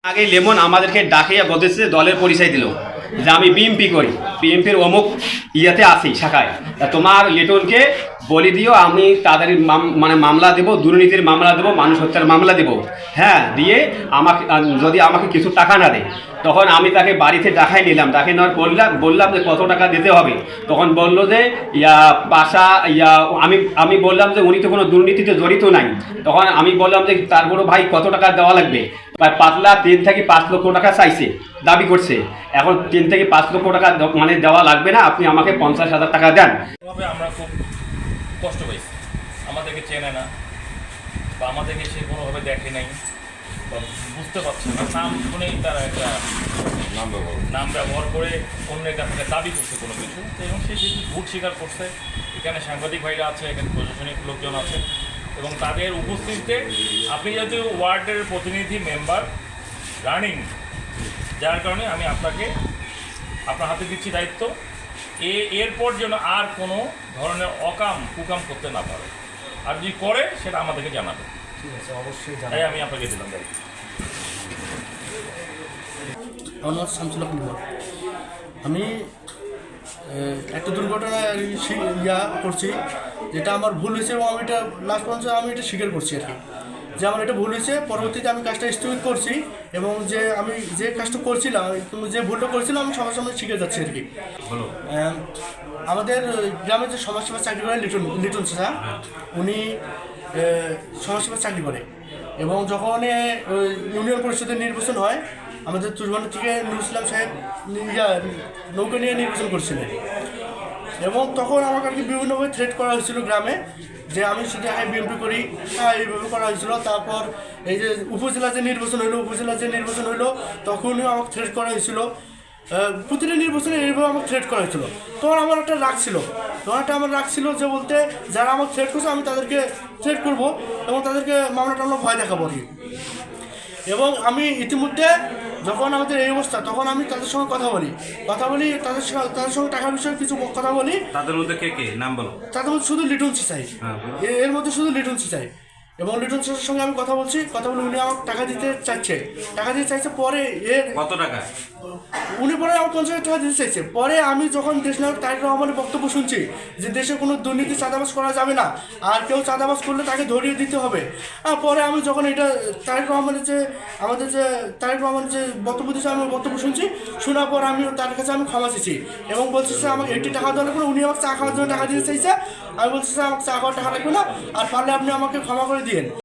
আগে লেমন আমাদেরকে ডাকিয়া বলতেছে দলের পরিচয় দিল যে আমি বিএমপি করি, বিএমপির অমুক ইয়াতে আছি শাখায়, তা তোমার লিটনকে বলি দিও আমি তাদের মানে মামলা দেব, দুর্নীতির মামলা দেবো, মানুষ হত্যার মামলা দেব। হ্যাঁ, দিয়ে আমাকে যদি আমাকে কিছু টাকা না দেয়, তখন আমি তাকে বাড়িতে ডাকাই নিলাম, ডাকে নেওয়ার বললাম যে কত টাকা দিতে হবে। তখন বললো যে আমি বললাম যে উনি তো কোনো দুর্নীতিতে জড়িত নাই। তখন আমি বললাম যে তারপরে ভাই কত টাকা দেওয়া লাগবে, প্রায় 3 থেকে 5 লক্ষ টাকা চাইছে, দাবি করছে। এখন 3 থেকে 5 লক্ষ টাকা মানে দেওয়া লাগবে না, আপনি আমাকে 50,000 টাকা দেন। আমরা খুব কষ্ট পাইছি, আমাদেরকে চেনে না বা আমাদেরকে সে কোনোভাবে দেখে নাই বা বুঝতে পারছে না, নাম শুনেই তারা একটা নাম ব্যবহার করে অন্যের কাছ থেকে দাবি করছে কোনো কিছু। তো এবং সে যেহেতু ভোট স্বীকার করছে, এখানে সাংবাদিক ভাইরা আছে, এখানে প্রশাসনিক লোকজন আছে, এবং তাদের উপস্থিতিতে আপনি যেহেতু ওয়ার্ডের প্রতিনিধি মেম্বার রানিং, যার কারণে আমি আপনার হাতে দিচ্ছি দায়িত্ব, এরপর যেন আর কোনো ধরনের কুকাম করতে না পারে, আর যদি করে সেটা আমাদেরকে জানাবে। ঠিক আছে, অবশ্যই তাই আমি আপনাকে দিলাম দায়িত্ব। আমার নাম শামসুল হক নিমন। আমি একটা দুর্ঘটনা করছি, যেটা আমার ভুল হয়েছে এবং আমি এটা লাস্ট পর্যন্ত আমি এটা স্বীকার করছি আর কি, যে আমার এটা ভুল হয়েছে। পরবর্তীতে আমি কাজটা স্থগিত করছি এবং আমি যে কাজটা করছিলাম, যে ভুলটা করেছিলাম, আমি সবার সামনে শিখে যাচ্ছি আর কি। আমাদের গ্রামে যে সমাজসেবা চাকরি করে লিটন স্যার, উনি সমাজসেবা চাকরি করে, এবং যখন ইউনিয়ন পরিষদের নির্বাচন হয়, আমাদের তুরবান থেকে নুরুল ইসলাম সাহেব নৌকা নিয়ে নির্বাচন করছিলেন, এবং তখন আমাকে আর কি বিভিন্নভাবে থ্রেট করা হয়েছিল গ্রামে, যে আমি শুধু বিএমপি করি, এইভাবে করা হয়েছিল। তারপর এই যে উপজেলা যে নির্বাচন হইলো তখনও আমাকে থ্রেট করা হয়েছিল, প্রতিটা নির্বাচনে এইভাবে আমাকে থ্রেট করা হয়েছিল। তখন আমার একটা রাগ ছিল, যে বলতে যারা আমাকে থ্রেট করছে আমি তাদেরকে থ্রেট করবো এবং তাদেরকে মামলা ভয় দেখাবো আর কি। এবং আমি ইতিমধ্যে যখন আমাদের এই অবস্থা, তখন আমি তাদের সঙ্গে কথা বলি, তাদের সঙ্গে টাকা বিষয়ে কিছু কথা বলি। তাদের মধ্যে কে নাম বলো? তাদের মধ্যে শুধু লিটন সিসাই, এর মধ্যে শুধু লিটন সিসাই। এবং লিটন সিসাইয়ের সঙ্গে আমি কথা বলে উনি আমাকে টাকা দিতে চাইছে। পরে কত টাকা? উনি পরে আমার 50,000 টাকা দিতে চাইছে। পরে আমি যখন দেশনায়ক তারেক রহমানের বক্তব্য শুনছি যে দেশে কোনো দুর্নীতি চাঁদাবাজ করা যাবে না, আর কেউ চাঁদাবাজ করলে তাকে ধরিয়ে দিতে হবে, পরে আমি যখন এটা তারেক রহমানের যে বক্তব্য দিচ্ছে, আমি বক্তব্য শুনছি, শোনার পর আমি তার কাছে ক্ষমা চেয়েছি এবং বলছি স্যার আমাকে 80 টাকা দেওয়ার পরে উনি আমাকে চা খাওয়ার জন্য টাকা দিতে চাইছে। আমি বলছি স্যার আমাকে চা খাওয়ার টাকা লাগবে না, আর পারলে আপনি আমাকে ক্ষমা করে দিয়েন।